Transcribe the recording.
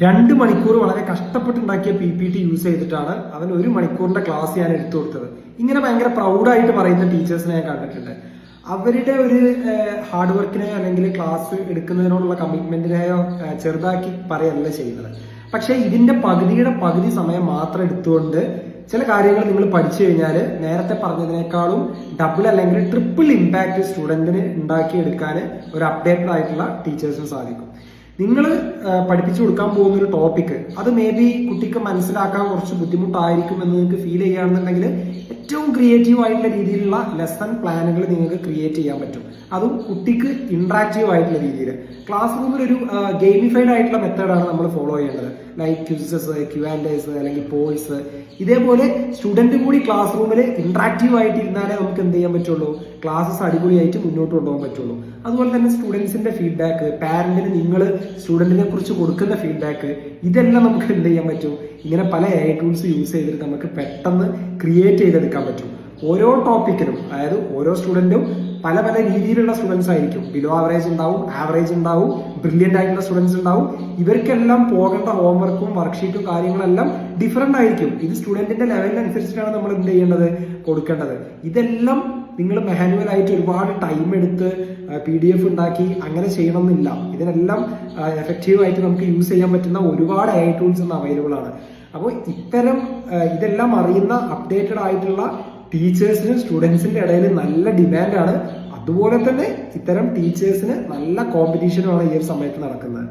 2 മണിക്കൂർ വളരെ കഷ്ടപ്പെട്ടുണ്ടാക്കിയ PPT use ചെയ്തിട്ടാണ് അവൻ 1 മണിക്കൂറിന്റെ ക്ലാസ് ഞാൻ എടുത്തു കൊടുത്തത്. ഇങ്ങനെ ഭയങ്കര പ്രൗഡായിട്ട് പറയുന്ന ടീച്ചേഴ്സിനെ ഞാൻ കണ്ടിട്ടുണ്ട്. അവരുടെ ഒരു ഹാർഡ് വർക്കിനെയോ അല്ലെങ്കിൽ ക്ലാസ് എടുക്കുന്നതിനോടുള്ള കമ്മിറ്റ്മെന്റിനെയോ ചെറുതാക്കി പറയല്ല ചെയ്യുന്നത്. പക്ഷെ ഇതിന്റെ പകുതിയുടെ പകുതി സമയം മാത്രം എടുത്തുകൊണ്ട് ചില കാര്യങ്ങൾ നിങ്ങൾ പഠിച്ചു കഴിഞ്ഞാൽ നേരത്തെ പറഞ്ഞതിനേക്കാളും ഡബിൾ അല്ലെങ്കിൽ ട്രിപ്പിൾ ഇമ്പാക്ട് സ്റ്റുഡന്റിന് ഉണ്ടാക്കിയെടുക്കാൻ ഒരു അപ്ഡേറ്റഡ് ആയിട്ടുള്ള ടീച്ചേഴ്സിന് സാധിക്കും. നിങ്ങൾ പഠിപ്പിച്ചു കൊടുക്കാൻ പോകുന്ന ഒരു ടോപ്പിക് അത് മേ ബി കുട്ടിക്ക് മനസ്സിലാക്കാൻ കുറച്ച് ബുദ്ധിമുട്ടായിരിക്കും എന്ന് നിങ്ങൾക്ക് ഫീൽ ചെയ്യുകയാണെന്നുണ്ടെങ്കിൽ ഏറ്റവും ക്രിയേറ്റീവ് ആയിട്ടുള്ള രീതിയിലുള്ള ലെസൺ പ്ലാനുകൾ നിങ്ങൾക്ക് ക്രിയേറ്റ് ചെയ്യാൻ പറ്റും. അതും കുട്ടിക്ക് ഇന്ററാക്റ്റീവ് ആയിട്ടുള്ള രീതിയിൽ. ക്ലാസ് റൂമിൽ ഒരു ഗെയിമിഫൈഡ് ആയിട്ടുള്ള മെത്തേഡാണ് നമ്മൾ ഫോളോ ചെയ്യേണ്ടത്. ലൈക്ക് ക്വിസസ്, Q&As അല്ലെങ്കിൽ പോൾസ്. ഇതേപോലെ സ്റ്റുഡന്റ് കൂടി ക്ലാസ് റൂമിൽ ഇന്ററാക്റ്റീവ് ആയിട്ട് ഇരുന്നാലേ നമുക്ക് എന്ത് ചെയ്യാൻ പറ്റുള്ളൂ, ക്ലാസ്സസ് അടിപൊളിയായിട്ട് മുന്നോട്ട് കൊണ്ടുപോകാൻ പറ്റുള്ളൂ. അതുപോലെ തന്നെ സ്റ്റുഡൻസിന്റെ ഫീഡ്ബാക്ക്, പാരന്റിന് നിങ്ങൾ സ്റ്റുഡന്റിനെ കുറിച്ച് കൊടുക്കുന്ന ഫീഡ്ബാക്ക്, ഇതെല്ലാം നമുക്ക് എന്ത് ചെയ്യാൻ പറ്റും, ഇങ്ങനെ പല AI ടൂൾസ് യൂസ് ചെയ്തിട്ട് നമുക്ക് പെട്ടെന്ന് ക്രിയേറ്റ് ചെയ്തെടുക്കാൻ പറ്റും. ഓരോ ടോപ്പിക്കിനും, അതായത് ഓരോ സ്റ്റുഡന്റും പല പല രീതിയിലുള്ള സ്റ്റുഡൻസ് ആയിരിക്കും. ബിലോ ആവറേജ് ഉണ്ടാവും, ആവറേജ് ഉണ്ടാവും, ബ്രില്യൻ്റ് ആയിട്ടുള്ള സ്റ്റുഡൻസ് ഉണ്ടാവും. ഇവർക്കെല്ലാം പോകേണ്ട ഹോംവർക്കും വർക്ക്ഷീറ്റും കാര്യങ്ങളെല്ലാം ഡിഫറെന്റ് ആയിരിക്കും. ഇത് സ്റ്റുഡന്റിന്റെ ലെവലിനനുസരിച്ചിട്ടാണ് നമ്മൾ എന്ത് ചെയ്യേണ്ടത്, കൊടുക്കേണ്ടത്. ഇതെല്ലാം നിങ്ങൾ മാനുവൽ ആയിട്ട് ഒരുപാട് ടൈം എടുത്ത് PDF ഉണ്ടാക്കി അങ്ങനെ ചെയ്യണമെന്നില്ല. ഇതിനെല്ലാം എഫക്റ്റീവ് ആയിട്ട് നമുക്ക് യൂസ് ചെയ്യാൻ പറ്റുന്ന ഒരുപാട് AI ടൂൾസ് ഇന്ന് അവൈലബിൾ ആണ്. അപ്പോൾ ഇതെല്ലാം അറിയുന്ന അപ്ഡേറ്റഡ് ആയിട്ടുള്ള ടീച്ചേഴ്സിനും സ്റ്റുഡൻസിന്റെ ഇടയിൽ നല്ല ഡിമാൻഡാണ്. അതുപോലെ തന്നെ ഇത്തരം ടീച്ചേഴ്സിന് നല്ല കോമ്പറ്റീഷനുമാണ് ഈ ഒരു സമയത്ത് നടക്കുന്നത്.